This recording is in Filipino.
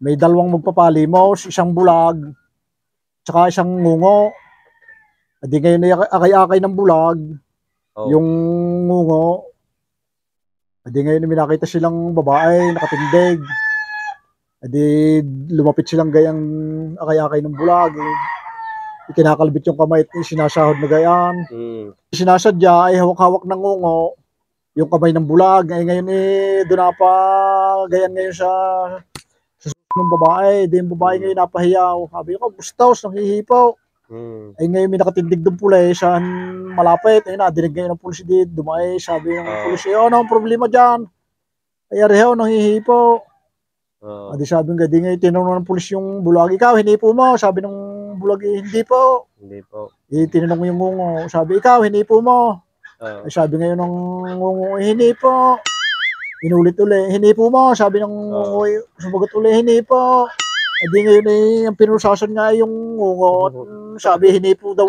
may dalawang magpapalimos, isang bulag, tsaka isang ngungo. Adi ngayon ay akay-akay ng bulag, yung ngungo. Adi ngayon may nakita silang babae, nakatindig. Adi lumapit silang gayang akay-akay ng bulag. Ikinakalbit yung kamay at sinasahod na gayan. Sinasadya ay hawak-hawak ng ngungo, yung kamay ng bulag. Ay ngayon doon pa gayan ngayon sa ng babae. Di yung babae ngayon napahiyaw. Sabi ko, bustos, nanghihipaw. Ay ngayon may nakatindig ng pulis, saan malapit. Ay nadinig ngayon ng pulis dito. Dumay, sabi ng pulis, ano ang problema dyan? Ay areho, nanghihipaw. Adi sabi nga, di ngayon tinanong ng pulis yung bulag, ikaw, hinipo mo. Sabi ng bulag, hindi po. Hindi po. Tinanong mo yung ngungo. Sabi, ikaw, hinipo mo. Ay sabi ngayon ng ngungo, hindi po. Inulit uli, hinipo mo. Sabi ng ngungo, sumagot uli, hindi po. Ay di ngayon ang pinusasan nga yung ngungo. Sabi, hinipo daw